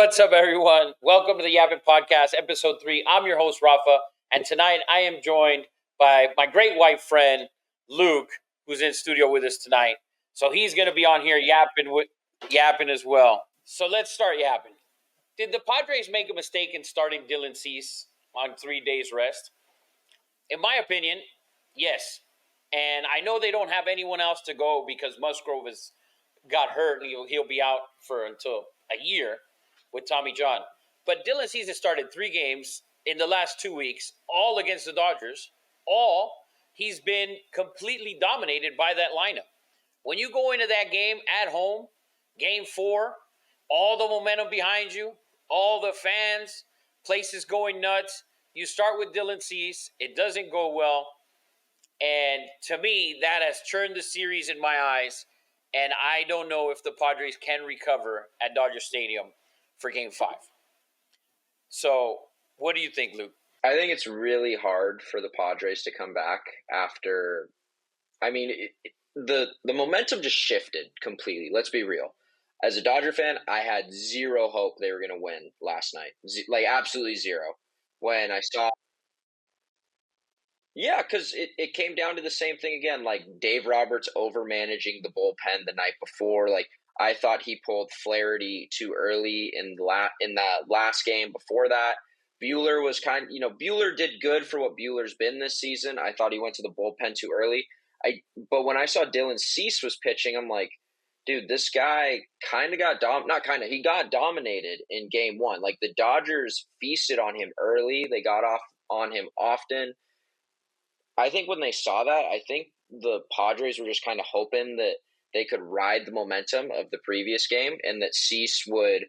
What's up, everyone? Welcome to the Yappin' Podcast, Episode 3. I'm your host, Rafa, and tonight I am joined by my great white friend, Luke, who's in studio with us tonight. So he's going to be on here yapping as well. So let's start yapping. Did the Padres make a mistake in starting Dylan Cease on 3 days rest? In my opinion, yes. And I know they don't have anyone else to go because Musgrove got hurt and he'll be out for until a year with Tommy John. But Dylan Cease has started 3 games in the last 2 weeks, all against the Dodgers. He's been completely dominated by that lineup. When you go into that game at home, game 4, all the momentum behind you, all the fans, places going nuts. You start with Dylan Cease. It doesn't go well. And to me, that has turned the series in my eyes. And I don't know if the Padres can recover at Dodger Stadium for Game 5. So, what do you think, Luke? I think it's really hard for the Padres to come back after. I mean, the momentum just shifted completely. Let's be real. As a Dodger fan, I had zero hope they were going to win last night. Absolutely zero. When I saw. Yeah, because it came down to the same thing again. Like, Dave Roberts over-managing the bullpen the night before. Like, I thought he pulled Flaherty too early in the last game before that. Buehler was Buehler did good for what Buehler's been this season. I thought he went to the bullpen too early. But when I saw Dylan Cease was pitching, I'm like, dude, this guy he got dominated in Game 1. Like, the Dodgers feasted on him early. They got off on him often. I think when they saw that, I think the Padres were just kind of hoping that they could ride the momentum of the previous game and that Cease would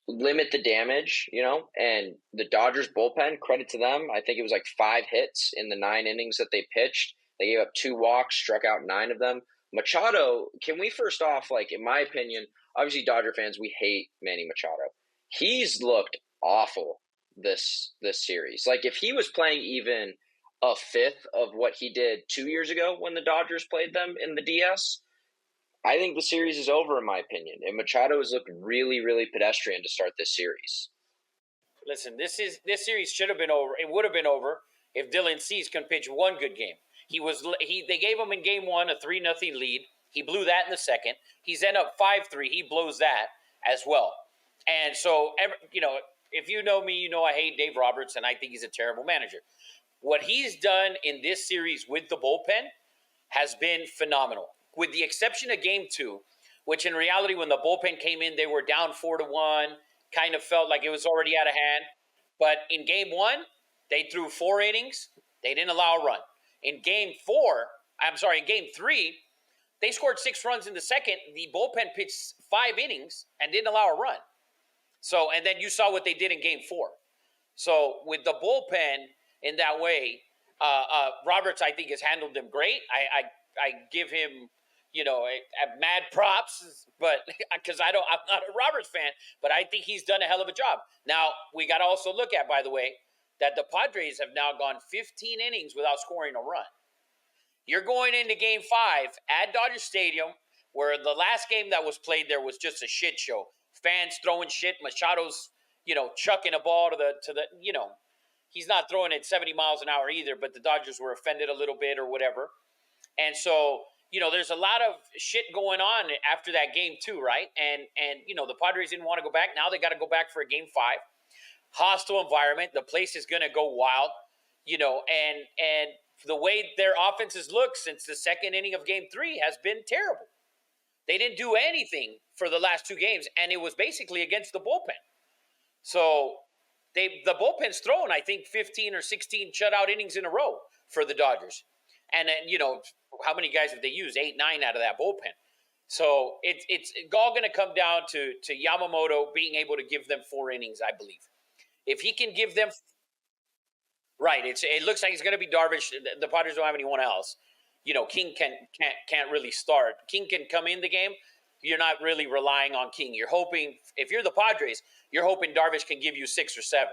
limit the damage, and the Dodgers bullpen, credit to them. I think it was like 5 hits in the 9 innings that they pitched. They gave up 2 walks, struck out 9 of them. Machado, can we first off, in my opinion, obviously Dodger fans, we hate Manny Machado. He's looked awful this series. Like, if he was playing even a fifth of what he did 2 years ago when the Dodgers played them in the DS, I think the series is over, in my opinion. And Machado has looked really, really pedestrian to start this series. Listen, this series should have been over. It would have been over if Dylan Cease can pitch one good game. They gave him in Game 1 a 3-0 lead. He blew that in the second. He's then up 5-3. He blows that as well. And so, if you know me, you know I hate Dave Roberts, and I think he's a terrible manager. What he's done in this series with the bullpen has been phenomenal, with the exception of Game 2, which in reality, when the bullpen came in, they were down 4-1, kind of felt like it was already out of hand. But in Game 1, they threw 4 innings. They didn't allow a run. In Game 3, they scored 6 runs in the second. The bullpen pitched 5 innings and didn't allow a run. So, and then you saw what they did in Game 4. So with the bullpen in that way, Roberts, I think, has handled them great. I give him, a mad props, but because I'm not a Roberts fan, but I think he's done a hell of a job. Now, we got to also look at, by the way, that the Padres have now gone 15 innings without scoring a run. You're going into Game 5 at Dodger Stadium, where the last game that was played there was just a shit show. Fans throwing shit. Machado's, chucking a ball to the. He's not throwing it 70 miles an hour either, but the Dodgers were offended a little bit or whatever. And so, there's a lot of shit going on after that Game 2, right? And the Padres didn't want to go back. Now they got to go back for a Game 5. Hostile environment. The place is going to go wild, and the way their offenses look since the second inning of Game 3 has been terrible. They didn't do anything for the last 2 games, and it was basically against the bullpen. So the bullpen's thrown, I think, 15 or 16 shutout innings in a row for the Dodgers. And then, how many guys have they used? 8, 9 out of that bullpen. So it's all going to come down to Yamamoto being able to give them 4 innings, I believe. If he can give them right, it looks like it's going to be Darvish. The Padres don't have anyone else. King can't really start. King can come in the game. You're not really relying on King. You're hoping, if you're the Padres, you're hoping Darvish can give you 6 or 7,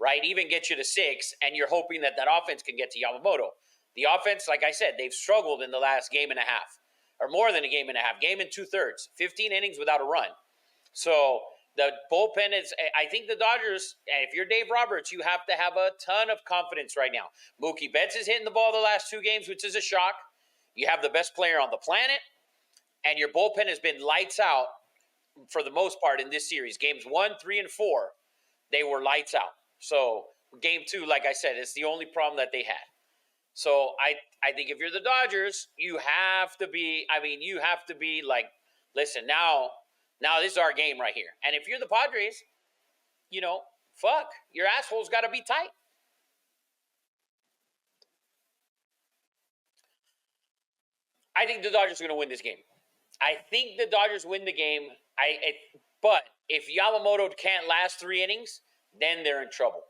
right? Even get you to 6, and you're hoping that offense can get to Yamamoto. The offense, like I said, they've struggled in the last game and a half, or more than a game and a half, game and 2/3, 15 innings without a run. So The bullpen is, I think the Dodgers, if you're Dave Roberts, you have to have a ton of confidence right now. Mookie Betts is hitting the ball the last 2 games, which is a shock. You have the best player on the planet, and your bullpen has been lights out for the most part in this series. Games 1, 3, and 4, they were lights out. So game 2, like I said, it's the only problem that they had. So I think if you're the Dodgers, you have to be like, listen, now this is our game right here. And if you're the Padres, fuck, your asshole's got to be tight. I think the Dodgers are going to win this game. I think the Dodgers win the game. But if Yamamoto can't last 3 innings, then they're in trouble.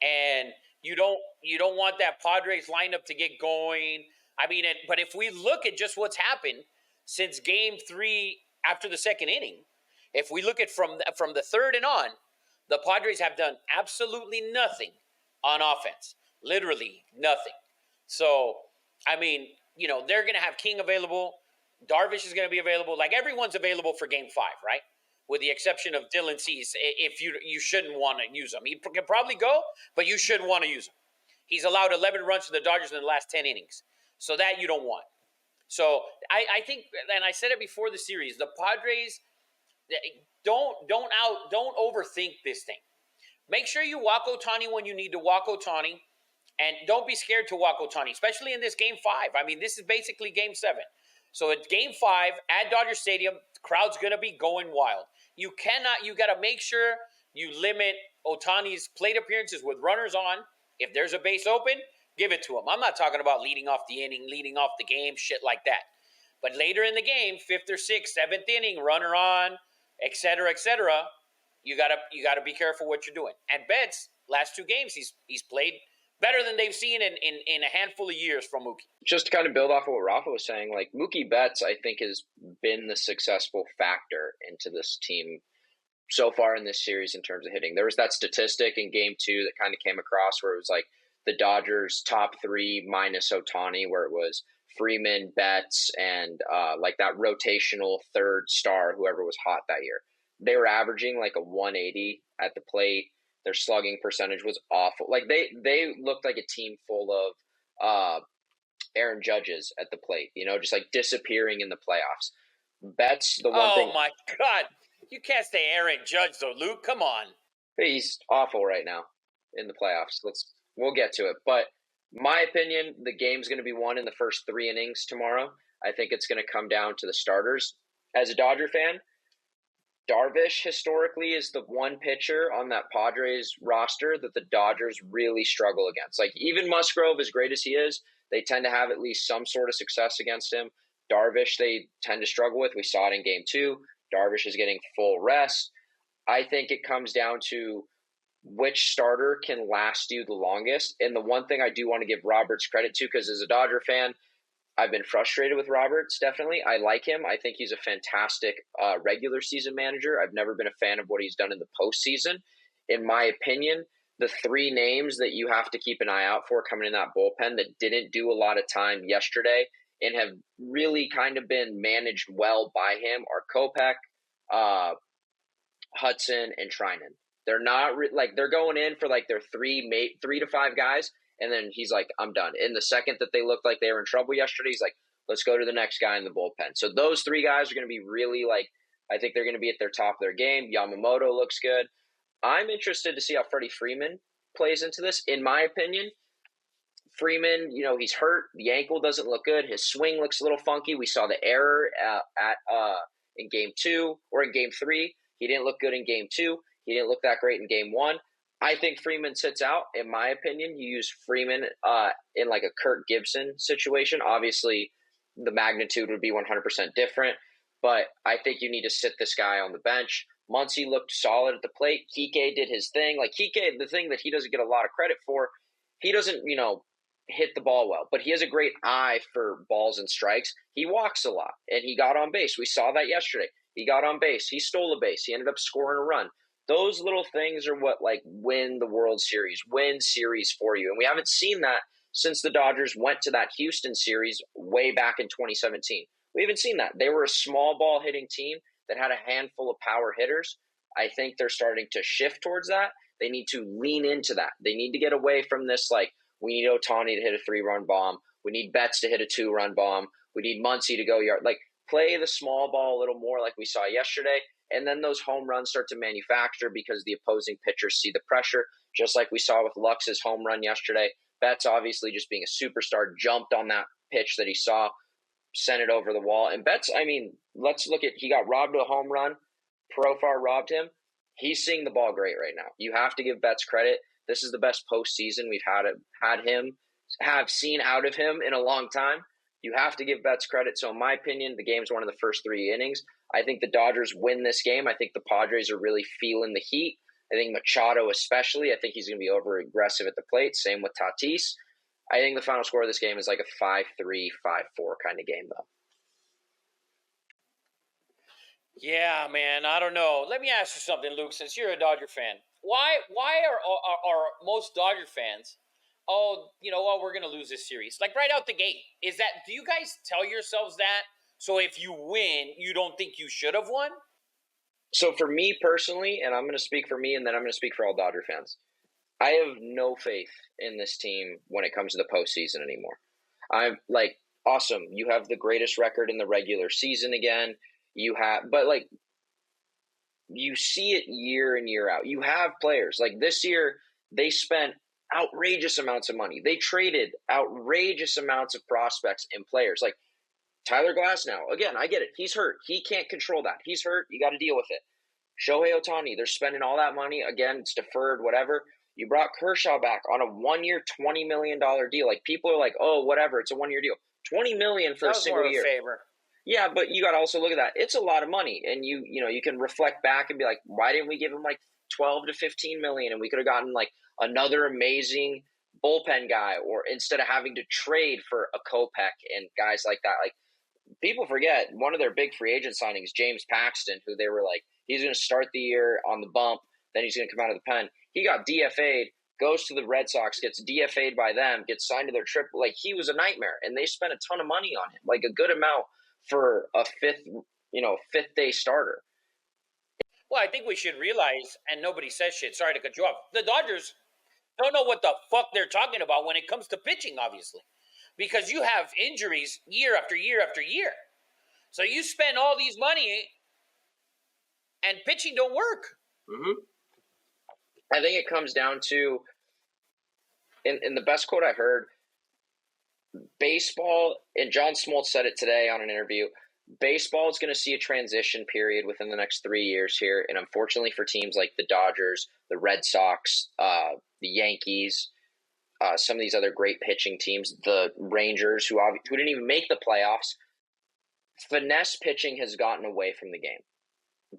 And you don't want that Padres lineup to get going. But if we look at just what's happened since Game 3 after the 2nd inning, if we look at from the 3rd and on, the Padres have done absolutely nothing on offense. Literally nothing. So, they're going to have King available. Darvish is going to be available. Like, everyone's available for Game 5, right? With the exception of Dylan Cease, if you shouldn't want to use him. He can probably go, but you shouldn't want to use him. He's allowed 11 runs to the Dodgers in the last 10 innings. So that you don't want. So I think, and I said it before the series, the Padres, don't overthink this thing. Make sure you walk Ohtani when you need to walk Ohtani, and don't be scared to walk Ohtani, especially in this Game 5. This is basically Game 7. So at Game 5 at Dodger Stadium, the crowd's going to be going wild. You got to make sure you limit Ohtani's plate appearances with runners on. If there's a base open, give it to him. I'm not talking about leading off the inning, leading off the game, shit like that. But later in the game, 5th or 6th, 7th inning, runner on, et cetera, you gotta be careful what you're doing. And Betts, last 2 games, he's played better than they've seen in a handful of years from Mookie. Just to kind of build off of what Rafa was saying, like, Mookie Betts, I think, has been the successful factor into this team so far in this series in terms of hitting. There was that statistic in Game 2 that kind of came across where it was like the Dodgers' top 3 minus Ohtani, where it was Freeman, Betts, and like that rotational third star, whoever was hot that year. They were averaging like a 180 at the plate. Their slugging percentage was awful. Like, they looked like a team full of Aaron Judges at the plate, just like disappearing in the playoffs. Betts, the one thing. Oh my God. You can't say Aaron Judge though, Luke. Come on. He's awful right now in the playoffs. We'll get to it. But my opinion, the game's going to be won in the first 3 innings tomorrow. I think it's going to come down to the starters. As a Dodger fan, Darvish historically is the one pitcher on that Padres roster that the Dodgers really struggle against. Like, even Musgrove, as great as he is, they tend to have at least some sort of success against him. Darvish, they tend to struggle with. We saw it in Game 2. Darvish is getting full rest. I think it comes down to which starter can last you the longest. And the one thing I do want to give Roberts credit to, because as a Dodger fan, I've been frustrated with Roberts, definitely. I like him. I think he's a fantastic regular season manager. I've never been a fan of what he's done in the postseason. In my opinion, the 3 names that you have to keep an eye out for coming in that bullpen that didn't do a lot of time yesterday and have really kind of been managed well by him are Kopech, Hudson, and Treinen. They're not they're going in for like their 3 to 5 guys, and then he's like, I'm done. In the second that they looked like they were in trouble yesterday, he's like, let's go to the next guy in the bullpen. So those 3 guys are going to be really I think they're going to be at their top of their game. Yamamoto looks good. I'm interested to see how Freddie Freeman plays into this. In my opinion, Freeman, he's hurt. The ankle doesn't look good. His swing looks a little funky. We saw the error in Game 2 or in Game 3. He didn't look good in Game 2. He didn't look that great in Game 1. I think Freeman sits out. In my opinion, you use Freeman in like a Kirk Gibson situation. Obviously, the magnitude would be 100% different, but I think you need to sit this guy on the bench. Muncy looked solid at the plate. Kike did his thing. Like, Kike, the thing that he doesn't get a lot of credit for, he doesn't, hit the ball well, but he has a great eye for balls and strikes. He walks a lot, and he got on base. We saw that yesterday. He got on base. He stole a base. He ended up scoring a run. Those little things are what win the World Series, win series for you. And we haven't seen that since the Dodgers went to that Houston series way back in 2017. We haven't seen that. They were a small ball hitting team that had a handful of power hitters. I think they're starting to shift towards that. They need to lean into that. They need to get away from this, like, we need Ohtani to hit a 3-run bomb. We need Betts to hit a 2-run bomb. We need Muncy to go yard. Like, play the small ball a little more like we saw yesterday. And then those home runs start to manufacture because the opposing pitchers see the pressure, just like we saw with Lux's home run yesterday. Betts, obviously just being a superstar, jumped on that pitch that he saw, sent it over the wall. And Betts, I mean, let's look at, he got robbed of a home run. Profar robbed him. He's seeing the ball great right now. You have to give Betts credit. This is the best postseason we've have seen out of him in a long time. You have to give Betts credit. So in my opinion, the game's one of the first 3 innings. I think the Dodgers win this game. I think the Padres are really feeling the heat. I think Machado especially. I think he's going to be over aggressive at the plate. Same with Tatis. I think the final score of this game is like a 5-3, 5-4 kind of game, though. Yeah, man, I don't know. Let me ask you something, Luke. Since you're a Dodger fan, why are most Dodger fans? Oh, you know what? We're gonna lose this series. Like right out the gate. Is that? Do you guys tell yourselves that? So if you win, you don't think you should have won? So for me personally, and I'm going to speak for me, and then I'm going to speak for all Dodger fans, I have no faith in this team when it comes to the postseason anymore. I'm like, awesome. You have the greatest record in the regular season again. But like, you see it year in, year out. You have players like this year, they spent outrageous amounts of money. They traded outrageous amounts of prospects and players. Like Tyler Glasnow, again, I get it. He's hurt. He can't control that. He's hurt. You got to deal with it. Shohei Ohtani, they're spending all that money. Again, it's deferred, whatever. You brought Kershaw back on a 1-year, $20 million deal. Like, people are like, oh, whatever, it's a 1-year deal. $20 million for a single year. Favor. Yeah, but you got to also look at that. It's a lot of money, and you can reflect back and be like, why didn't we give him like 12 to 15 million, and we could have gotten like another amazing bullpen guy, or instead of having to trade for a Kopech and guys like that. Like, people forget one of their big free agent signings, James Paxton, who they were like, he's going to start the year on the bump, then he's going to come out of the pen. He got DFA'd, goes to the Red Sox, gets DFA'd by them, gets signed to their triple. Like, he was a nightmare, and they spent a ton of money on him, like a good amount for a fifth day starter. Well, I think we should realize, and nobody says shit, sorry to cut you off, the Dodgers don't know what the fuck they're talking about when it comes to pitching, obviously. Because you have injuries year after year after year. So you spend all these money and pitching don't work. Mm-hmm. I think it comes down to, in the best quote I heard, baseball, and John Smoltz said it today on an interview, baseball is going to see a transition period within the next 3 years here. And unfortunately for teams like the Dodgers, the Red Sox, the Yankees, some of these other great pitching teams, the Rangers, who didn't even make the playoffs, finesse pitching has gotten away from the game.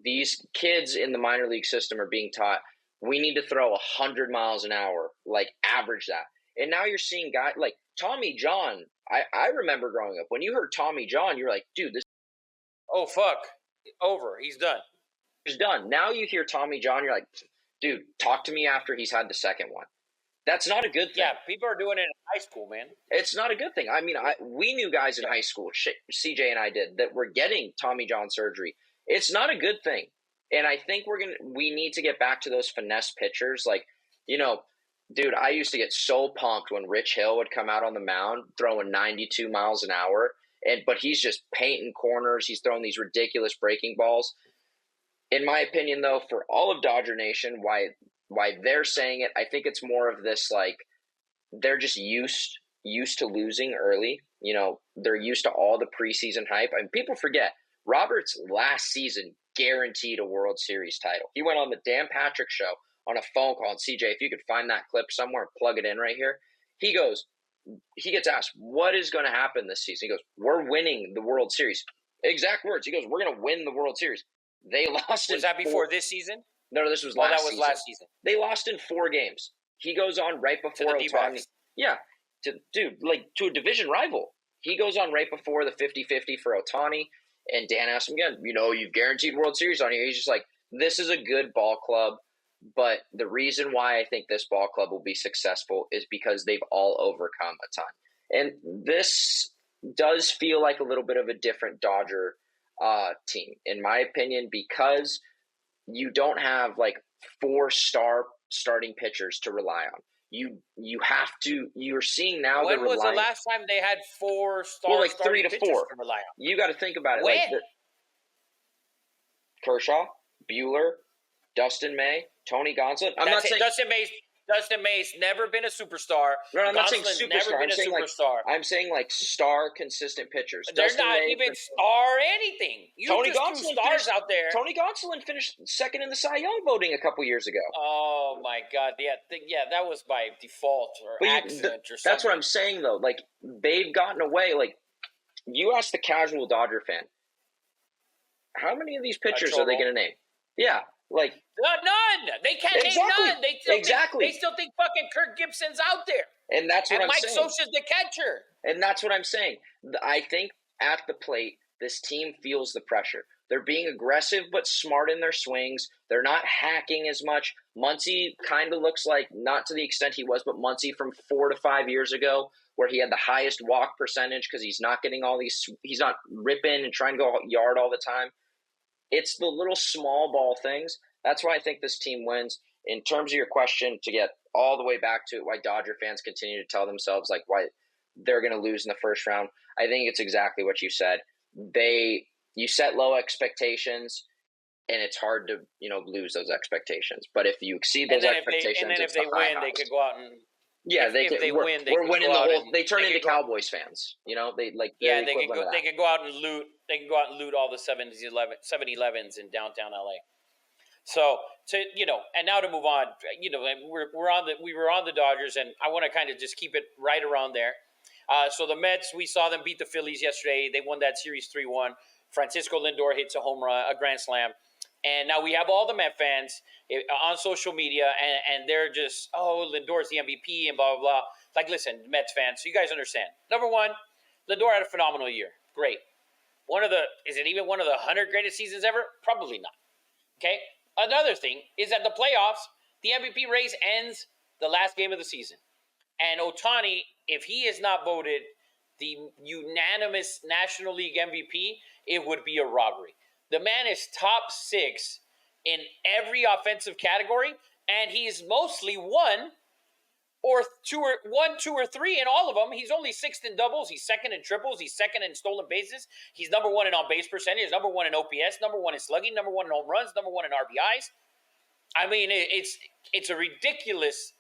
These kids in the minor league system are being taught, we need to throw 100 miles an hour, like average that. And now you're seeing guys like Tommy John. I remember growing up, when you heard Tommy John, you're like, dude, this. Oh, fuck. Over. He's done. He's done. Now you hear Tommy John, you're like, dude, talk to me after he's had the second one. That's not a good thing. Yeah, people are doing it in high school, man. It's not a good thing. I mean, we knew guys in high school, CJ and I did, that were getting Tommy John surgery. It's not a good thing. And I think we need to get back to those finesse pitchers. Like, dude, I used to get so pumped when Rich Hill would come out on the mound throwing 92 miles an hour. But he's just painting corners. He's throwing these ridiculous breaking balls. In my opinion, though, for all of Dodger Nation, why they're saying it, I think it's more of this, like, they're just used to losing early. They're used to all the preseason hype. I mean, people forget, Roberts last season guaranteed a World Series title. He went on the Dan Patrick show on a phone call, and CJ, if you could find that clip somewhere and plug it in right here, he gets asked, what is going to happen this season? He goes, we're winning the World Series. Exact words. He goes, we're going to win the World Series. They lost. Was that before this season? No, this was last season. Last season. They lost in 4 games. He goes on right before Ohtani. Yeah, to a division rival. He goes on right before the 50-50 for Ohtani, and Dan asked him again, you've guaranteed World Series on here. He's just like, this is a good ball club, but the reason why I think this ball club will be successful is because they've all overcome a ton. And this does feel like a little bit of a different Dodger team, in my opinion, because you don't have like 4-star starting pitchers to rely on. You have to. You're seeing now when was the last time they had 4-star like starting 3 to pitchers 4. to rely on? You got to think about it. When? Like Kershaw, Bueller, Dustin May, Tony Gonsolin. I'm not saying Dustin May's never been a superstar. no, I'm not saying Gonsolin's superstar. never been I'm a saying superstar. I'm saying like star consistent pitchers. They're Dustin not May, even star anything. You Tony just Gonsolin threw stars out there. Tony Gonsolin finished second in the Cy Young voting a couple years ago. Oh my God! Yeah, that was by default or accident or something. That's what I'm saying though. Like they've gotten away. Like you ask the casual Dodger fan, how many of these pitchers are they going to name? Yeah, like none. They can't name none. They still think fucking Kirk Gibson's out there. And that's what I'm saying. Mike Scioscia's the catcher. And that's what I'm saying. I think at the plate, this team feels the pressure. They're being aggressive but smart in their swings. They're not hacking as much. Muncy kind of looks like, not to the extent he was, but Muncy from 4 to 5 years ago, where he had the highest walk percentage because he's not getting he's not ripping and trying to go yard all the time. It's the little small ball things. That's why I think this team wins. In terms of your question, to get all the way back to it, why Dodger fans continue to tell themselves like why they're going to lose in the first round, I think it's exactly what you said. You set low expectations, and it's hard to lose those expectations. But if you exceed those expectations, if they win, they could go out and if they win, we're winning the whole. They turn into Cowboys fans. They like they can go out and loot. They can go out and loot all the 7-Elevens in downtown LA. So and now to move on, we were on the Dodgers, and I want to kind of just keep it right around there. So the Mets, we saw them beat the Phillies yesterday. They won that series 3-1. Francisco Lindor hits a home run, a grand slam. And now we have all the Met fans on social media, and they're just, Lindor's the MVP and blah, blah, blah. Like, listen, Mets fans, so you guys understand. Number one, Lindor had a phenomenal year. Great. Is it even one of the 100 greatest seasons ever? Probably not. Okay? Another thing is that the playoffs, the MVP race ends the last game of the season. And Ohtani, if he is not voted the unanimous National League MVP, it would be a robbery. The man is top 6 in every offensive category, and he's mostly 1, 2, or 3 in all of them. He's only 6th in doubles. He's 2nd in triples. He's 2nd in stolen bases. He's number 1 in on-base percentage. Number 1 in OPS. Number 1 in slugging. Number 1 in home runs. Number 1 in RBIs. I mean, it's a ridiculous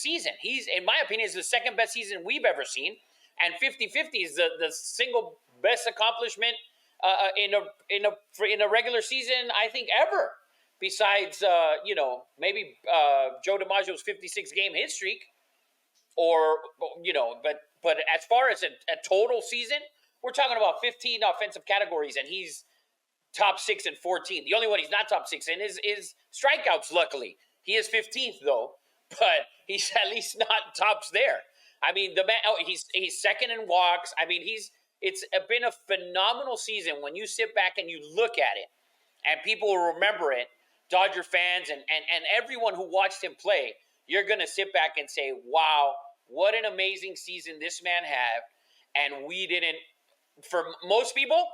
season. He's, in my opinion, is the second best season we've ever seen, and 50-50 is the single best accomplishment in a regular season, I think, ever. Besides, maybe Joe DiMaggio's 56-game hit streak, but as far as a total season, we're talking about 15 offensive categories, and he's top 6 in 14. The only one he's not top 6 in is strikeouts. Luckily, he is 15th though, but he's at least not tops there. I mean, the man. He's 2nd in walks. I mean, it's been a phenomenal season when you sit back and you look at it, and people will remember it. Dodger fans and everyone who watched him play, you're going to sit back and say, wow, what an amazing season this man had. And we didn't, for most people,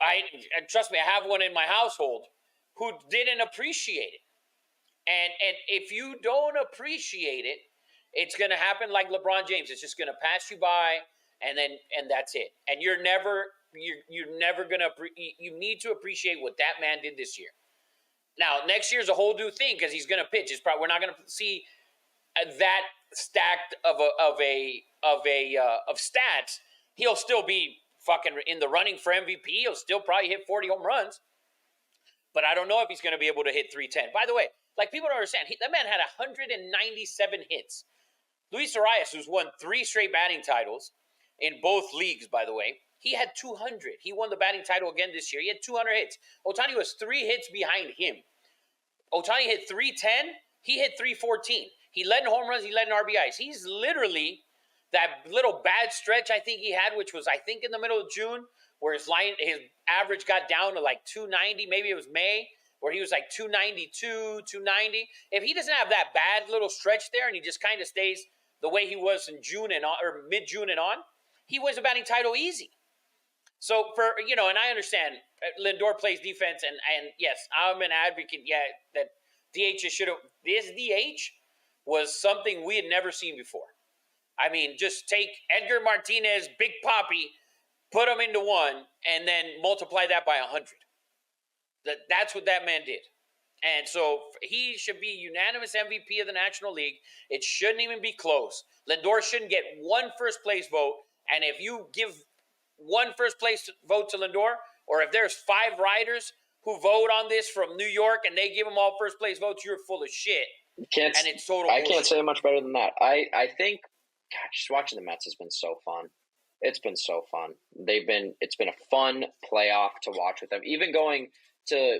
and trust me, I have one in my household who didn't appreciate it. And if you don't appreciate it, it's going to happen like LeBron James. It's just going to pass you by, and that's it. And you're never going to, you need to appreciate what that man did this year. Now, next year's a whole new thing because he's going to pitch. We're not going to see that stacked of stats. He'll still be fucking in the running for MVP. He'll still probably hit 40 home runs. But I don't know if he's going to be able to hit 310. By the way, like, people don't understand, that man had 197 hits. Luis Arias, who's won 3 straight batting titles in both leagues, by the way, he had 200. He won the batting title again this year. He had 200 hits. Ohtani was 3 hits behind him. Ohtani hit 310. He hit 314. He led in home runs. He led in RBIs. He's literally that little bad stretch I think he had, which was, I think, in the middle of June, where his average got down to like 290. Maybe it was May, where he was like 292, 290. If he doesn't have that bad little stretch there and he just kind of stays the way he was in June or mid-June and on, he wins a batting title easy. So and I understand Lindor plays defense, and yes, I'm an advocate. Yeah, that DH should have. This DH was something we had never seen before. I mean, just take Edgar Martinez, Big Poppy, put them into one, and then multiply that by 100. That's what that man did. And so he should be unanimous MVP of the National League. It shouldn't even be close. Lindor shouldn't get one first place vote. And if you give one first place vote to Lindor, or if there's 5 riders who vote on this from New York and they give them all first place votes, you're full of shit. And it's total I bullshit. can't say much better than that. I think, God, just watching the Mets has been so fun. It's been so fun. It's been a fun playoff to watch with them. Even going to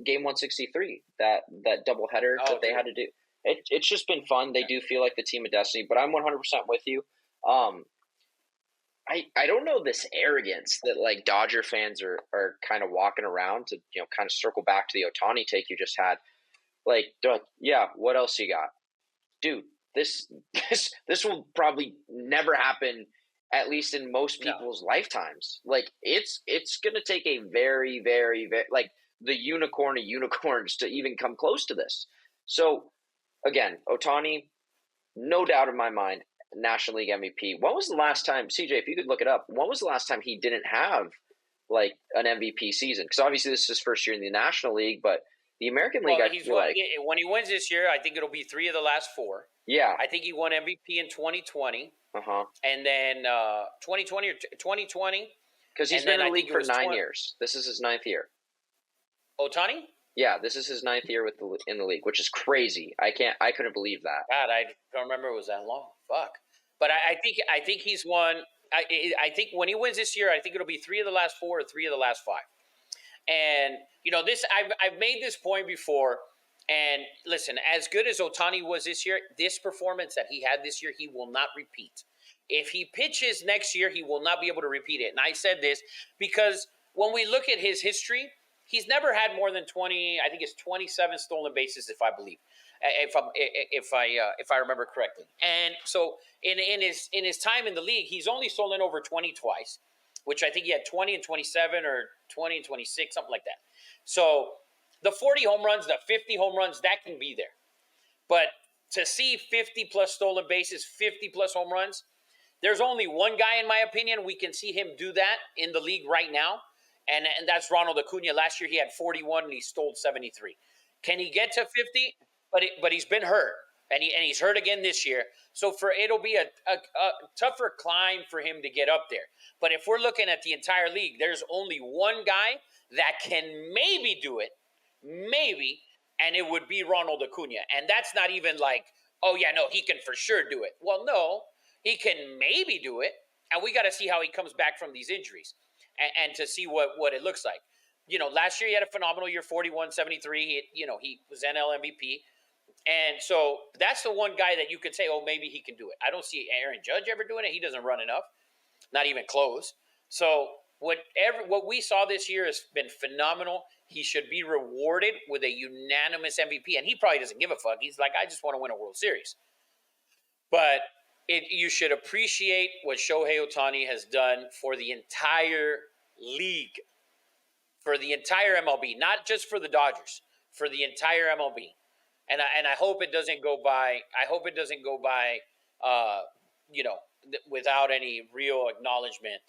game 163, that doubleheader that they had to do. It's just been fun. They do feel like the team of destiny, but I'm 100% with you. I don't know this arrogance that like Dodger fans are kind of walking around to, kind of circle back to the Ohtani take you just had. Like, yeah, what else you got? Dude, this will probably never happen, at least in most people's lifetimes. Like, it's going to take a very, very, very, like, the unicorn of unicorns to even come close to this. So, again, Ohtani, no doubt in my mind, National League MVP. When was the last time, CJ, if you could look it up, when was the last time he didn't have, like, an MVP season? Because obviously this is his first year in the National League, but the American League, I feel like when he wins this year, I think it'll be 3 of the last 4. Yeah, I think he won MVP in 2020. And then 2020 or 2020, because he's been in the league for 9 years. This is his 9th year. Ohtani? Yeah, this is his 9th year in the league, which is crazy. I couldn't believe that. God, I don't remember it was that long. Fuck. But I think he's won. I think when he wins this year, I think it'll be 3 of the last 4 or 3 of the last 5. And this I've made this point before. And listen, as good as Ohtani was this year, this performance that he had this year, he will not repeat. If he pitches next year, he will not be able to repeat it. And I said this because when we look at his history, he's never had more than 20. I think it's 27 stolen bases, if I believe, if I remember correctly. And so in his time in the league, he's only stolen over 20 twice, which I think he had 20 and 27 or 20 and 26, something like that. So the 40 home runs, the 50 home runs, that can be there. But to see 50 plus stolen bases, 50 plus home runs, there's only one guy, in my opinion, we can see him do that in the league right now, and that's Ronald Acuna. Last year he had 41 and he stole 73. Can he get to 50? But he's been hurt, and he's hurt again this year. So it'll be a tougher climb for him to get up there. But if we're looking at the entire league, there's only one guy that can maybe do it, and it would be Ronald Acuna. And that's not even like, oh yeah, no, he can for sure do it. Well, no, he can maybe do it, and we got to see how he comes back from these injuries, and to see what it looks like. Last year he had a phenomenal year, 41, 73. He was NL MVP. And so that's the one guy that you could say, oh, maybe he can do it. I don't see Aaron Judge ever doing it. He doesn't run enough, not even close. So what we saw this year has been phenomenal. He should be rewarded with a unanimous MVP. And he probably doesn't give a fuck. He's like, I just want to win a World Series. But you should appreciate what Shohei Ohtani has done for the entire league, for the entire MLB, not just for the Dodgers, for the entire MLB. And I hope it doesn't go by. I hope it doesn't go by, without any real acknowledgement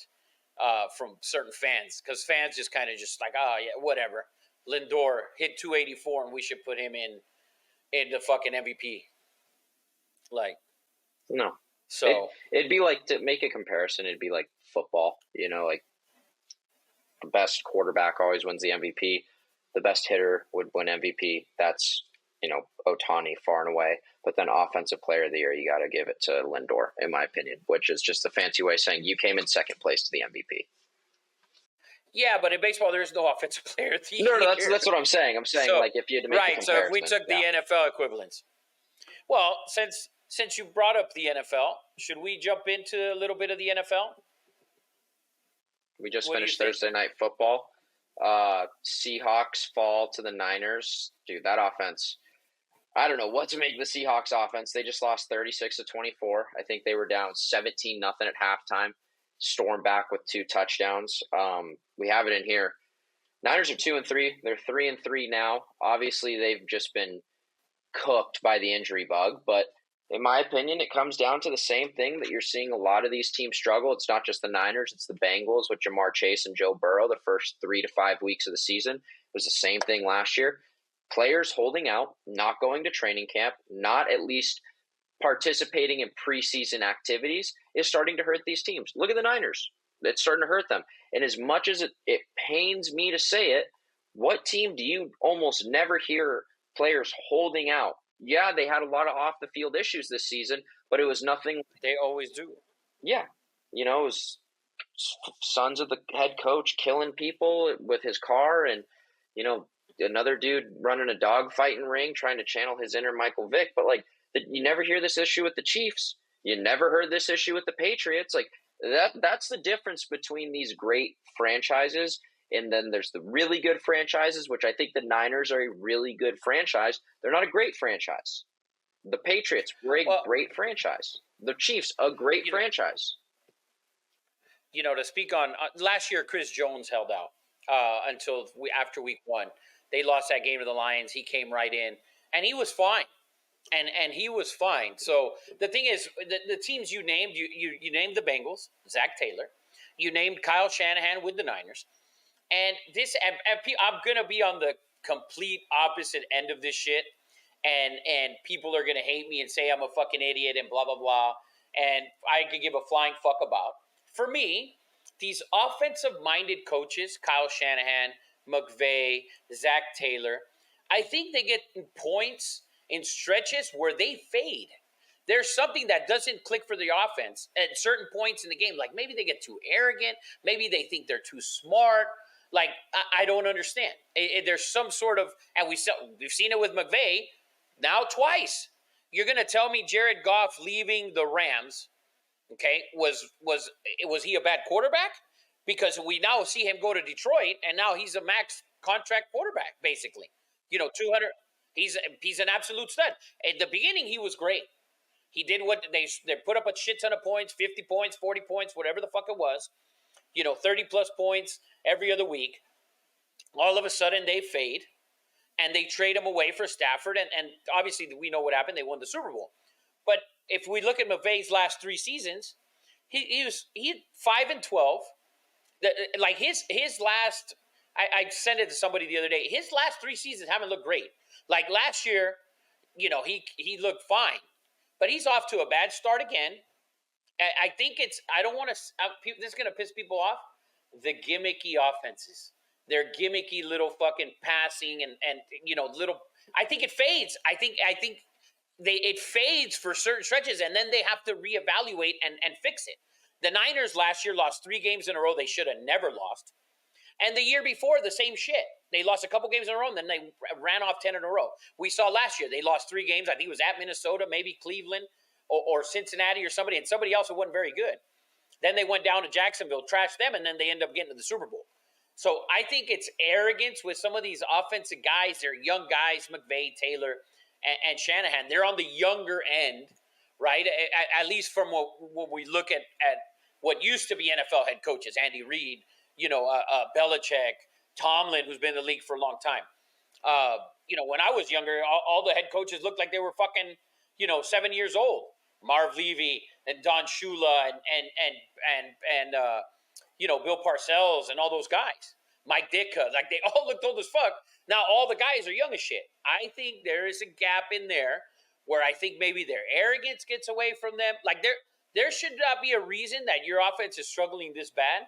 from certain fans, because fans just kind of just like, oh yeah, whatever. Lindor hit 284, and we should put him in the fucking MVP. Like, no. So it'd be like, to make a comparison, it'd be like football. Like the best quarterback always wins the MVP. The best hitter would win MVP. That's Ohtani far and away. But then offensive player of the year, you got to give it to Lindor, in my opinion, which is just a fancy way of saying you came in second place to the MVP. Yeah, but in baseball, there is no offensive player of the year. No, that's what I'm saying. I'm saying, like, if you had to make a comparison. So if we took the NFL equivalents. Well, since you brought up the NFL, should we jump into a little bit of the NFL? We just finished Thursday Night Football. Seahawks fall to the Niners. Dude, that offense, I don't know what to make of the Seahawks offense. They just lost 36-24. I think they were down 17-0 at halftime. stormed back with 2 touchdowns. We have it in here. Niners are 2-3. They're 3-3 now. Obviously, they've just been cooked by the injury bug, but in my opinion, it comes down to the same thing that you're seeing a lot of these teams struggle. It's not just the Niners, it's the Bengals with Jamar Chase and Joe Burrow the first 3 to 5 weeks of the season. It was the same thing last year. Players holding out, not going to training camp, not at least participating in preseason activities is starting to hurt these teams. Look at the Niners. It's starting to hurt them. And as much as it pains me to say it, what team do you almost never hear players holding out? Yeah, they had a lot of off the field issues this season, but it was nothing. They always do. Yeah. It was sons of the head coach killing people with his car, and, another dude running a dogfighting ring trying to channel his inner Michael Vick. But, you never hear this issue with the Chiefs. You never heard this issue with the Patriots. That's the difference between these great franchises. And then there's the really good franchises, which I think the Niners are a really good franchise. They're not a great franchise. The Patriots were a great franchise. The Chiefs, a great franchise. To speak on last year, Chris Jones held out until after week 1. They lost that game to the Lions. He came right in, and he was fine. And he was fine. So the thing is, the teams you named, you named the Bengals, Zach Taylor. You named Kyle Shanahan with the Niners. And I'm going to be on the complete opposite end of this shit. And people are going to hate me and say I'm a fucking idiot and blah, blah, blah. And I could give a flying fuck about. For me, these offensive-minded coaches, Kyle Shanahan, McVay, Zach Taylor, I think they get points in stretches where they fade. There's something that doesn't click for the offense at certain points in the game. Like maybe they get too arrogant. Maybe they think they're too smart. I don't understand. There's some sort of, and we've seen it with McVay now twice. You're going to tell me Jared Goff leaving the Rams, okay, was he a bad quarterback? Because we now see him go to Detroit, and now he's a max contract quarterback, basically. 200. He's an absolute stud. At the beginning, he was great. He did what they put up a shit ton of points, 50 points, 40 points, whatever the fuck it was. 30 plus points every other week. All of a sudden, they fade, and they trade him away for Stafford, and obviously we know what happened. They won the Super Bowl. But if we look at McVay's last 3 seasons, he had 5-12. His last, I sent it to somebody the other day. His last 3 seasons haven't looked great. Like last year, he looked fine, but he's off to a bad start again. I think I don't want to, this is going to piss people off. The gimmicky offenses. They're gimmicky little fucking passing and little, I think it fades. I think it fades for certain stretches, and then they have to reevaluate and fix it. The Niners last year lost 3 games in a row they should have never lost. And the year before, the same shit. They lost a couple games in a row, and then they ran off 10 in a row. We saw last year, they lost 3 games. I think it was at Minnesota, maybe Cleveland, or Cincinnati or somebody, and somebody else who wasn't very good. Then they went down to Jacksonville, trashed them, and then they end up getting to the Super Bowl. So I think it's arrogance with some of these offensive guys. They're young guys, McVay, Taylor, and Shanahan. They're on the younger end, right? At least from what we look at what used to be NFL head coaches, Andy Reid, Belichick, Tomlin, who's been in the league for a long time. When I was younger, all the head coaches looked like they were fucking, 7 years old. Marv Levy and Don Shula and Bill Parcells and all those guys. Mike Ditka, they all looked old as fuck. Now all the guys are young as shit. I think there is a gap in there where I think maybe their arrogance gets away from them. There should not be a reason that your offense is struggling this bad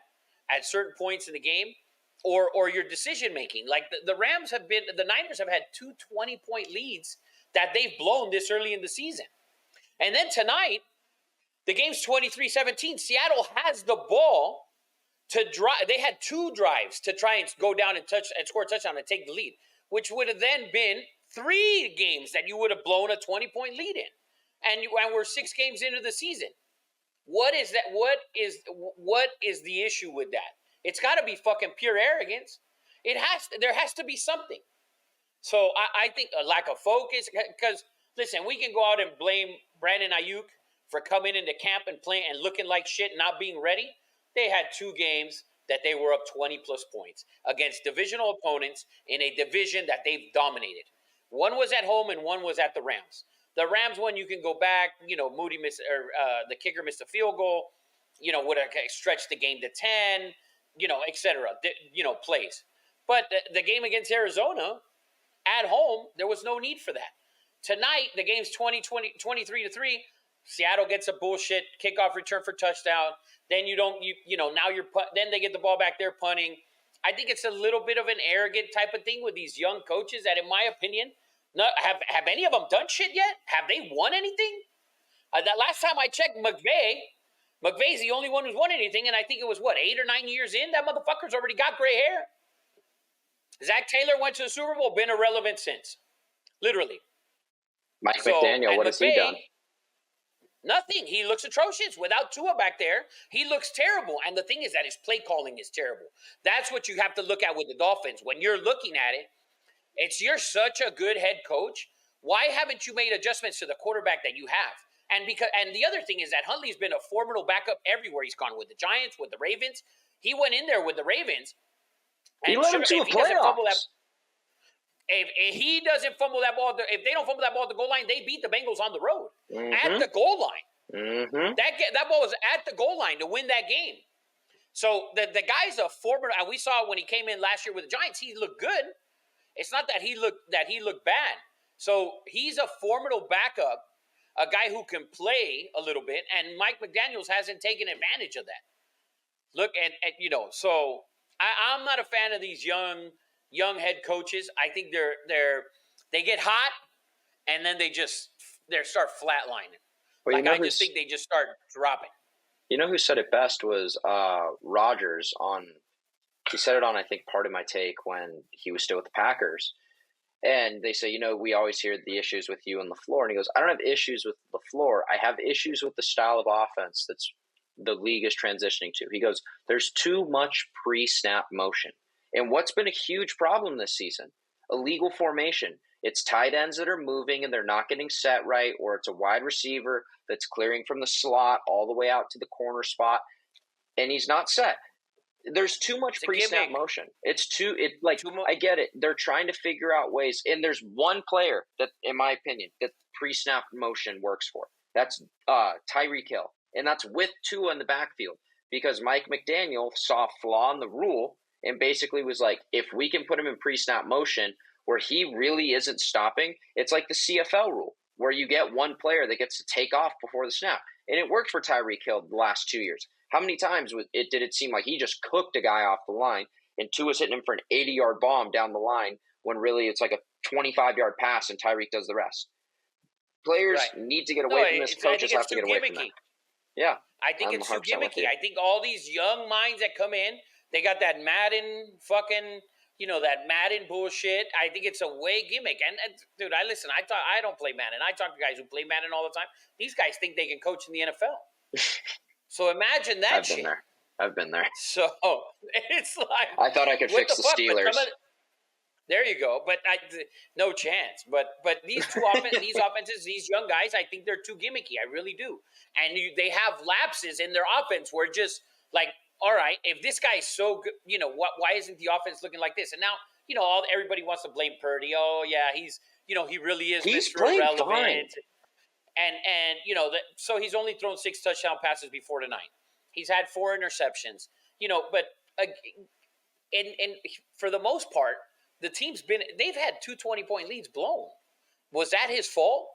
at certain points in the game, or your decision making. The Niners have had 2 20-point leads that they've blown this early in the season. And then tonight, the game's 23-17. Seattle has the ball to drive. They had 2 drives to try and go down and score a touchdown and take the lead, which would have then been 3 games that you would have blown a 20-point lead in. And we're 6 games into the season. What is that? What is the issue with that? It's got to be fucking pure arrogance. There has to be something. So I think a lack of focus. Because listen, we can go out and blame Brandon Ayuk for coming into camp and playing and looking like shit, not being ready. they had 2 games that they were up 20-plus points against divisional opponents in a division that they've dominated. One was at home and one was at the Rams. The Rams one, you can go back. Moody missed, or the kicker missed a field goal. Would have stretched the game to 10. etc. Plays. But the game against Arizona at home, there was no need for that. Tonight, the game's 23-3. Seattle gets a bullshit kickoff return for touchdown. Then then they get the ball back, they're punting. I think it's a little bit of an arrogant type of thing with these young coaches that, in my opinion, have any of them done shit yet? Have they won anything? That last time I checked, McVay's the only one who's won anything, and I think it was, 8 or 9 years in? That motherfucker's already got gray hair. Zach Taylor went to the Super Bowl, been irrelevant since. Literally. Mike McDaniel, what has he done? Nothing. He looks atrocious. Without Tua back there, he looks terrible. And the thing is that his play calling is terrible. That's what you have to look at with the Dolphins. When you're looking at it, you're such a good head coach. Why haven't you made adjustments to the quarterback that you have? And the other thing is that Huntley's been a formidable backup everywhere he's gone, with the Giants, with the Ravens. He went in there with the Ravens. And he led him to a playoffs. If he doesn't fumble that ball, if they don't fumble that ball at the goal line, they beat the Bengals on the road at the goal line. Mm-hmm. That ball was at the goal line to win that game. So the guy's a formidable. And we saw when he came in last year with the Giants, he looked good. It's not that he looked bad. So he's a formidable backup, a guy who can play a little bit, and Mike McDaniels hasn't taken advantage of that. Look at so I'm not a fan of these young head coaches. I think they get hot and then they start flatlining. Well, I just think they just start dropping. You know who said it best was Rodgers he said it on, I think, Part of My Take when he was still with the Packers. And they say, we always hear the issues with you on LaFleur. And he goes, I don't have issues with LaFleur. I have issues with the style of offense that's the league is transitioning to. He goes, there's too much pre-snap motion. And what's been a huge problem this season? Illegal formation. It's tight ends that are moving and they're not getting set right, or it's a wide receiver that's clearing from the slot all the way out to the corner spot, and he's not set. There's too much pre-snap motion. I get it. They're trying to figure out ways, and there's one player that, in my opinion, that pre-snap motion works for. That's Tyreek Hill, and that's with Tua in the backfield, because Mike McDaniel saw a flaw in the rule and basically was like, if we can put him in pre-snap motion where he really isn't stopping, it's like the CFL rule where you get one player that gets to take off before the snap. And it worked for Tyreek Hill the last 2 years. How many times did it seem like he just cooked a guy off the line and Tua's hitting him for an 80-yard bomb down the line when really it's like a 25-yard pass and Tyreek does the rest? Players need to get away from this. Coaches have to get away from that. Yeah. I think it's too gimmicky. I think all these young minds that come in, they got that Madden fucking, that Madden bullshit. I think it's a way gimmick. And dude, I don't play Madden. I talk to guys who play Madden all the time. These guys think they can coach in the NFL. So imagine that shit. I've been there. So it's like, I thought I could fix the Steelers. There you go. But no chance. But these these offenses, these young guys, I think they're too gimmicky. I really do. And they have lapses in their offense where just like, all right, if this guy's so good, why isn't the offense looking like this? And now, everybody wants to blame Purdy. Oh yeah, he's he really is Mr. Irrelevant. Fine. And so he's only thrown 6 touchdown passes before tonight. He's had 4 interceptions. But and for the most part, the team's they've had 2 20-point leads blown. Was that his fault?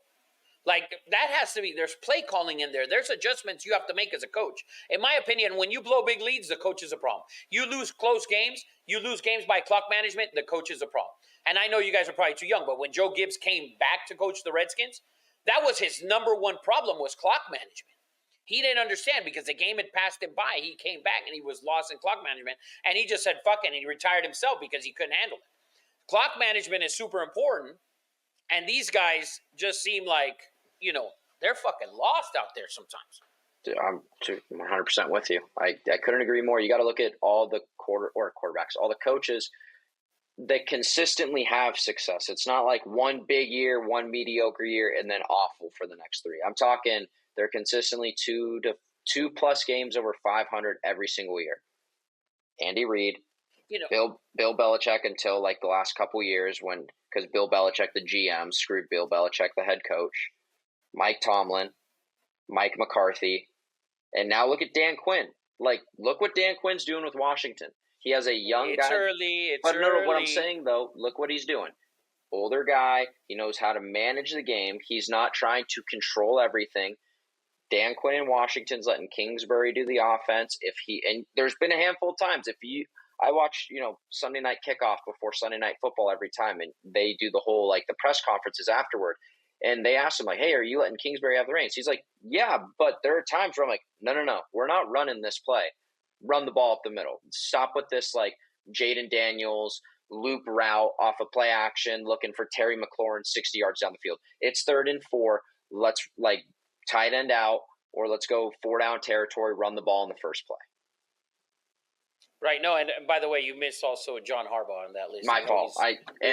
Like, that has to be, there's play calling in there. There's adjustments you have to make as a coach. In my opinion, when you blow big leads, the coach is a problem. You lose close games, you lose games by clock management, the coach is a problem. And I know you guys are probably too young, but when Joe Gibbs came back to coach the Redskins, that was his number one problem, was clock management. He didn't understand because the game had passed him by. He came back and he was lost in clock management, and he just said, fuck it, and he retired himself because he couldn't handle it. Clock management is super important, and these guys just seem like, they're fucking lost out there sometimes. Dude, I'm 100% with you. I couldn't agree more. You got to look at all the quarterbacks, all the coaches that consistently have success. It's not like one big year, one mediocre year, and then awful for the next 3. I'm talking they're consistently 2 to 2+ games over 500 every single year. Andy Reid, You know, Bill Belichick until like the last couple years because Bill Belichick, the GM, screwed Bill Belichick, the head coach. Mike Tomlin, Mike McCarthy, and now look at Dan Quinn. Like, look what Dan Quinn's doing with Washington. He has a young it's guy. early. But no, what I'm saying though, look what he's doing. Older guy, he knows how to manage the game. He's not trying to control everything. Dan Quinn in Washington's letting Kingsbury do the offense. And there's been a handful of times I watch, Sunday night kickoff before Sunday night football every time, and they do the whole like the press conferences afterward. And they asked him like, "Hey, are you letting Kingsbury have the reins?" He's like, "Yeah, but there are times where I'm like, no, we're not running this play. Run the ball up the middle. Stop with this like Jaden Daniels loop route off of play action, looking for Terry McLaurin 60 yards down the field. It's 3rd and 4. Let's like tight end out, or let's go 4-down territory. Run the ball in the first play." Right. No, and by the way, you missed also John Harbaugh on that list. My fault.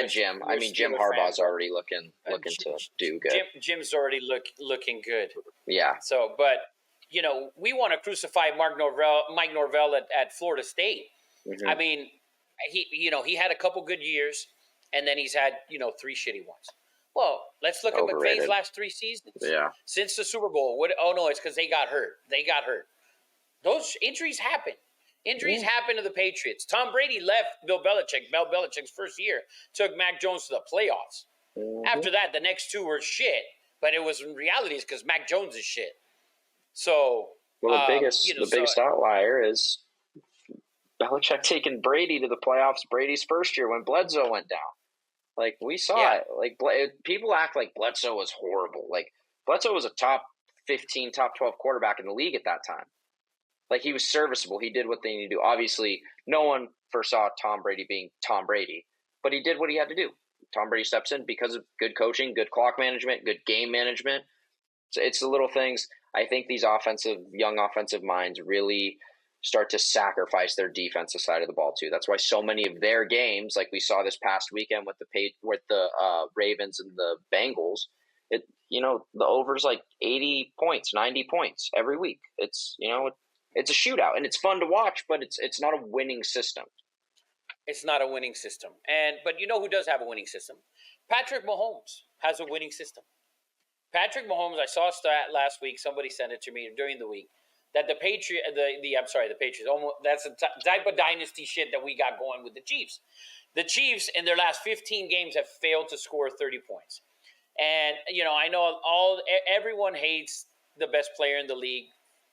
Jim. I mean, Jim Harbaugh's already looking to do good. Jim's already looking good. Yeah. So, but we want to crucify Mike Norvell at Florida State. Mm-hmm. I mean, he had a couple good years, and then he's had 3 shitty ones. Well, let's look at McVay's last 3 seasons. Yeah. Since the Super Bowl. Oh no, it's because they got hurt. Those injuries happen. Injuries happen to the Patriots. Tom Brady left Bill Belichick's first year, took Mac Jones to the playoffs. Mm-hmm. After that, the next 2 were shit, but it was in reality is because Mac Jones is shit. So, the biggest outlier is Belichick taking Brady to the playoffs Brady's first year when Bledsoe went down. Like, we saw it. Like, people act like Bledsoe was horrible. Like, Bledsoe was a top 15, top 12 quarterback in the league at that time. Like, he was serviceable. He did what they needed to do. Obviously, no one foresaw Tom Brady being Tom Brady, but he did what he had to do. Tom Brady steps in because of good coaching, good clock management, good game management. So it's the little things. I think these young offensive minds really start to sacrifice their defensive side of the ball too. That's why so many of their games, like we saw this past weekend with the Ravens and the Bengals, the over's like 80 points, 90 points every week. It's it's a shootout, and it's fun to watch, but it's not a winning system. It's not a winning system. But who does have a winning system? Patrick Mahomes has a winning system. Patrick Mahomes, I saw a stat last week, somebody sent it to me during the week, that the Patriots, that's the type of dynasty shit that we got going with the Chiefs. The Chiefs, in their last 15 games, have failed to score 30 points. And, I know everyone hates the best player in the league.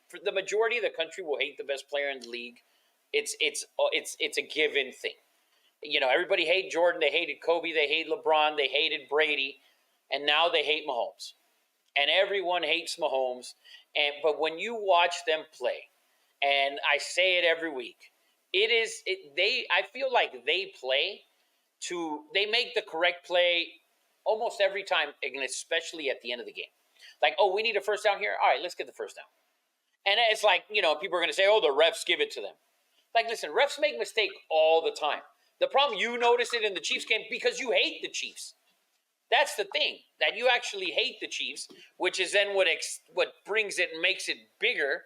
For the majority of the country will hate the best player in the league. It's a given thing. Everybody hated Jordan, they hated Kobe, they hated LeBron, they hated Brady, and now they hate Mahomes. And everyone hates Mahomes. But when you watch them play, and I say it every week, I feel like they make the correct play almost every time, and especially at the end of the game. Like, oh, we need a first down here? All right, let's get the first down. And it's like, people are going to say, oh, the refs give it to them. Like, listen, refs make mistakes all the time. The problem, you notice it in the Chiefs game because you hate the Chiefs. That's the thing, that you actually hate the Chiefs, which is then what brings it and makes it bigger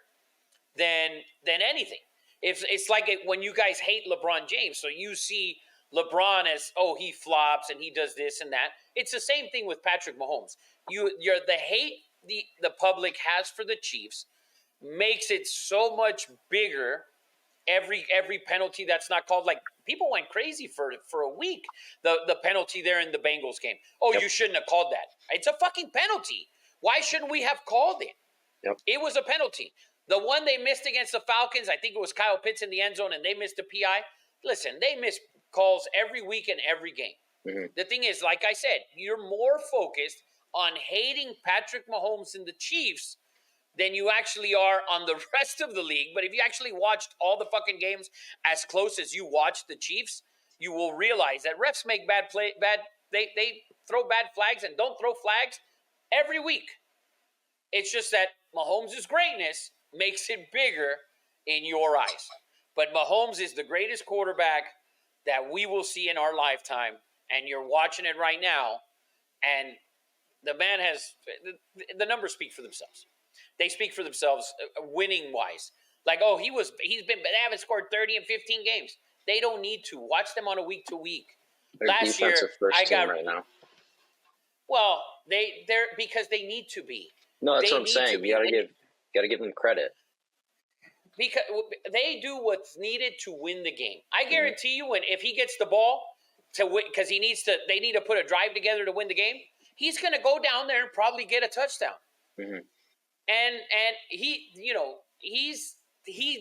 than anything. It's like when you guys hate LeBron James, so you see LeBron as, oh, he flops and he does this and that. It's the same thing with Patrick Mahomes. The hate the public has for the Chiefs makes it so much bigger. Every penalty that's not called, like, people went crazy for a week. The penalty there in the Bengals game. Oh, yep. You shouldn't have called that. It's a fucking penalty. Why shouldn't we have called it? Yep. It was a penalty. The one they missed against the Falcons, I think it was Kyle Pitts in the end zone, and they missed a PI. Listen, they miss calls every week in every game. Mm-hmm. The thing is, like I said, you're more focused on hating Patrick Mahomes and the Chiefs than you actually are on the rest of the league. But if you actually watched all the fucking games as close as you watched the Chiefs, you will realize that refs make they throw bad flags and don't throw flags every week. It's just that Mahomes' greatness makes it bigger in your eyes. But Mahomes is the greatest quarterback that we will see in our lifetime, and you're watching it right now, and the man has – the numbers speak for themselves. they speak for themselves, winning wise. Like, they haven't scored 30 in 15 games. They don't need to. Watch them on a week to week. Their Last year, defensive first team right now. Well, they're because they need to be. No, that's they what I'm saying. You gotta give them credit. Because they do what's needed to win the game. I guarantee you, if he gets the ball to win, because they need to put a drive together to win the game. He's going to go down there and probably get a touchdown. Mm-hmm. And he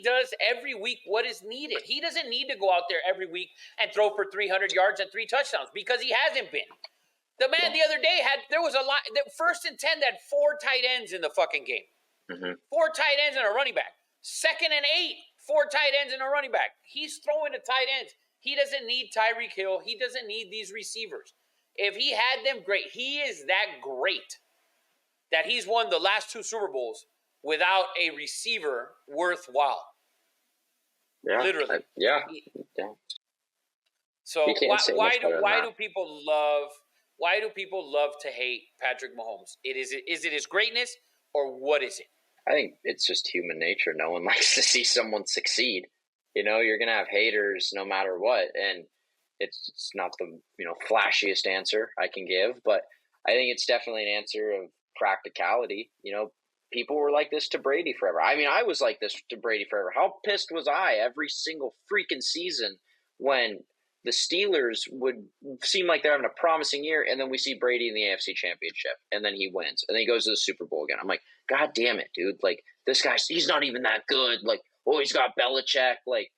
does every week what is needed. He doesn't need to go out there every week and throw for 300 yards and 3 touchdowns because he hasn't been. The man the other day there was a lot. First and 10 had 4 tight ends in the fucking game. Mm-hmm. 4 tight ends and a running back. Second and 8, 4 tight ends and a running back. He's throwing to tight ends. He doesn't need Tyreek Hill. He doesn't need these receivers. If he had them, great. He is that great that he's won the last 2 Super Bowls without a receiver worthwhile. Yeah, literally. Yeah. So why do people love to hate Patrick Mahomes? Is it his greatness or what is it? I think it's just human nature. No one likes to see someone succeed. You're going to have haters no matter what. And it's not the, flashiest answer I can give, but I think it's definitely an answer of practicality. People were like this to Brady forever. I mean, I was like this to Brady forever. How pissed was I every single freaking season when the Steelers would seem like they're having a promising year, and then we see Brady in the AFC Championship, and then he wins, and then he goes to the Super Bowl again. I'm like, God damn it, dude! Like, this guy, he's not even that good. Like, oh, he's got Belichick. Like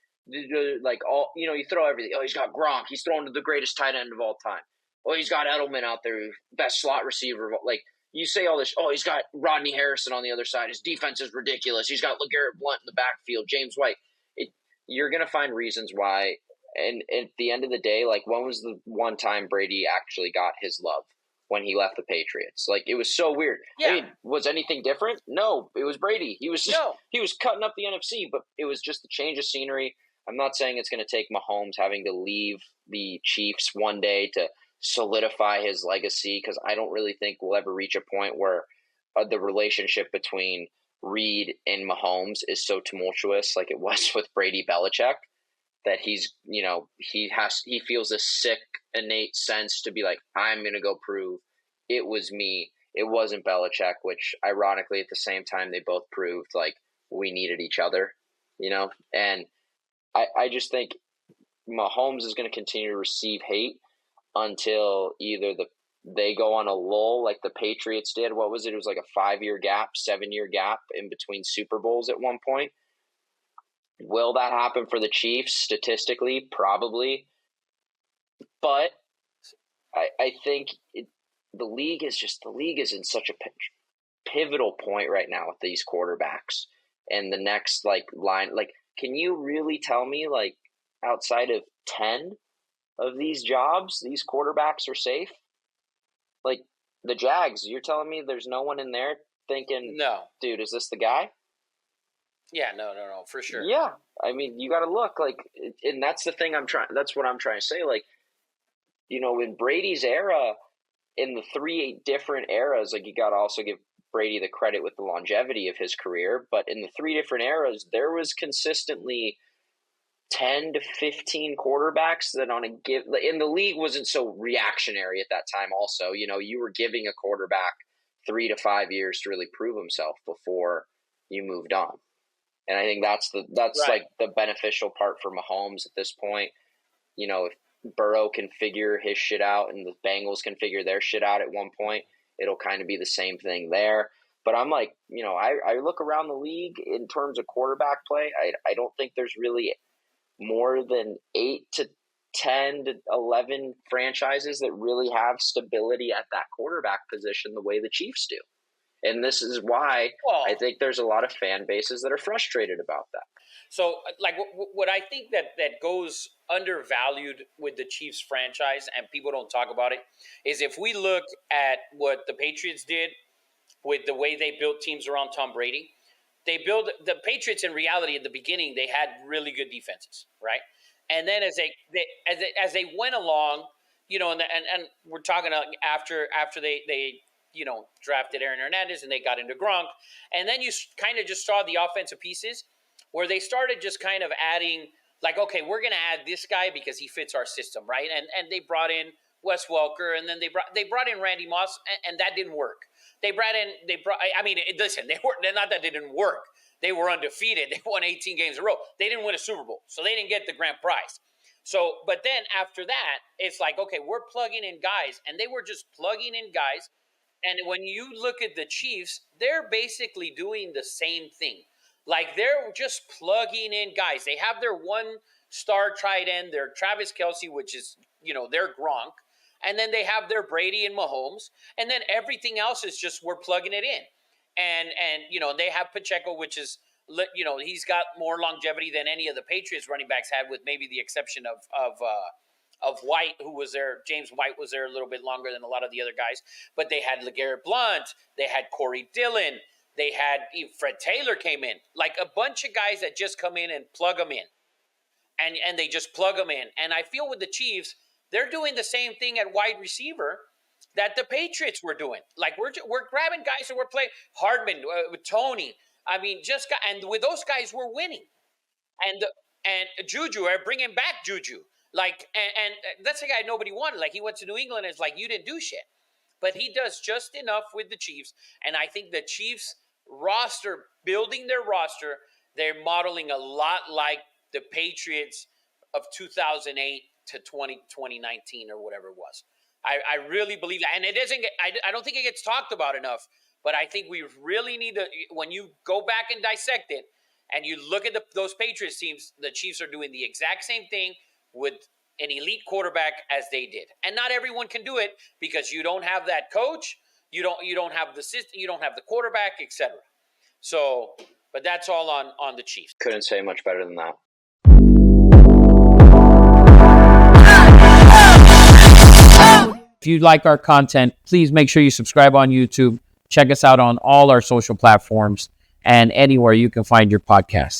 all you throw everything. Oh, he's got Gronk. He's throwing to the greatest tight end of all time. Oh, he's got Edelman out there, best slot receiver. Like, you say all this. Oh, he's got Rodney Harrison on the other side. His defense is ridiculous. He's got LeGarrette Blount in the backfield. James White. You're gonna find reasons why. And at the end of the day, like, when was the one time Brady actually got his love? When he left the Patriots. Like, it was so weird. Yeah. I mean, was anything different? No, it was Brady. He was cutting up the NFC, but it was just a change of scenery. I'm not saying it's going to take Mahomes having to leave the Chiefs one day to solidify his legacy, because I don't really think we'll ever reach a point where the relationship between Reed and Mahomes is so tumultuous like it was with Brady Belichick, that he's, he feels this sick, innate sense to be like, I'm going to go prove it was me. It wasn't Belichick, which ironically at the same time, they both proved like we needed each other, and I just think Mahomes is going to continue to receive hate until either they go on a lull like the Patriots did. What was it? It was like a 5-year gap, 7-year gap in between Super Bowls at one point. Will that happen for the Chiefs statistically? Probably. But I think the league is in such a pivotal point right now with these quarterbacks and the next line. Like, can you really tell me outside of 10 of these jobs, these quarterbacks are safe? Like the Jags, you're telling me there's no one in there thinking, no, dude, is this the guy? Yeah, no, for sure. Yeah, I mean, you got to look and that's the thing that's what I'm trying to say. In Brady's era, in the 3 different eras, you got to also give Brady the credit with the longevity of his career. But in the 3 different eras, there was consistently 10 to 15 quarterbacks that in the league wasn't so reactionary at that time. Also, you were giving a quarterback 3 to 5 years to really prove himself before you moved on. And I think that's right. The beneficial part for Mahomes at this point. If Burrow can figure his shit out and the Bengals can figure their shit out at one point, it'll kind of be the same thing there. But I'm I look around the league in terms of quarterback play. I don't think there's really more than 8 to 10 to 11 franchises that really have stability at that quarterback position the way the Chiefs do. And this is why I think there's a lot of fan bases that are frustrated about that. So, what I think that goes undervalued with the Chiefs franchise, and people don't talk about it, is if we look at what the Patriots did with the way they built teams around Tom Brady, the Patriots in reality at the beginning, they had really good defenses, right? And then as they went along, and we're talking after they drafted Aaron Hernandez and they got into Gronk. And then you kind of just saw the offensive pieces where they started just kind of adding, like, okay, we're going to add this guy because he fits our system, right? And they brought in Wes Welker, and then they brought in Randy Moss, and that didn't work. Listen, they're not that they didn't work. They were undefeated. They won 18 games in a row. They didn't win a Super Bowl, so they didn't get the grand prize. So, but then after that, it's like, okay, we're plugging in guys, and they were just plugging in guys. And when you look at the Chiefs, they're basically doing the same thing. Like, they're just plugging in guys. They have their one star tight end, their Travis Kelce, which is, their Gronk. And then they have their Brady and Mahomes. And then everything else is just, we're plugging it in. And they have Pacheco, which is, he's got more longevity than any of the Patriots running backs had, with maybe the exception of White, who was there. James White was there a little bit longer than a lot of the other guys. But they had LeGarrette Blount. They had Corey Dillon. They had Fred Taylor came in. Like a bunch of guys that just come in and plug them in. And they just plug them in. And I feel with the Chiefs, they're doing the same thing at wide receiver that the Patriots were doing. Like we're grabbing guys that we're playing. Hardman, Tony. And with those guys, we're winning. And Juju, bringing back Juju. Like, and that's a guy nobody wanted. Like, he went to New England and it's like, you didn't do shit. But he does just enough with the Chiefs. And I think the Chiefs roster, building their roster, they're modeling a lot like the Patriots of 2008 to 2019 or whatever it was. I really believe that. And it doesn't get, I don't think it gets talked about enough, but I think we really need to, when you go back and dissect it and you look at those Patriots teams, the Chiefs are doing the exact same thing with an elite quarterback as they did. And not everyone can do it because you don't have that coach, you don't have the system, you don't have the quarterback, etc. So, but that's all on the Chiefs. Couldn't say much better than that. If you like our content, please make sure you subscribe on YouTube. Check us out on all our social platforms and anywhere you can find your podcasts.